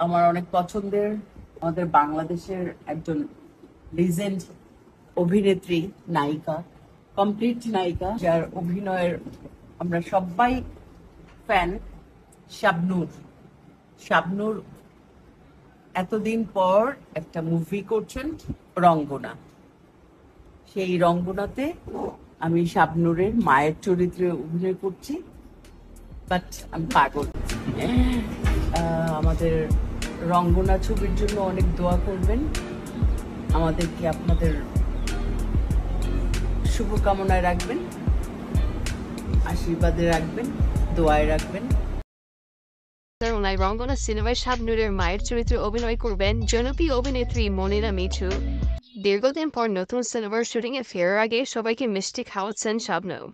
আমার অনেক পছন্দের আমাদের বাংলাদেশের একজন লিজেন্ড অভিনেত্রী, নায়িকা, কমপ্লিট নায়িকা, যার অভিনয়ের আমরা সবাই ফ্যান, শাবনূর। শাবনূর এতদিন পর একটা মুভি করছেন, রঙ্গনা। সেই রঙ্গনাতে আমি শাবনূরের মায়ের চরিত্রে অভিনয় করছি। বাট আমি পাগল। আমাদের রঙ্গনা ছবির জন্য অনেক দোয়া করবেন, আমাদেরকে আপনাদের শুভকামনায় রাখবেন, আশীর্বাদে রাখবেন, দোয়ায় রাখবেন। তারুণায় রঙ্গনা সিনেমায় শাবনূরের মায়ের চরিত্রে অভিনয় করবেন জনপ্রিয় অভিনেত্রী মনিরা মিঠু। দীর্ঘদিন পর নতুন সিনেমার শুটিংয়ে ফেরার আগে সবাইকে মিষ্টি খাওয়াচ্ছেন শাবনূর।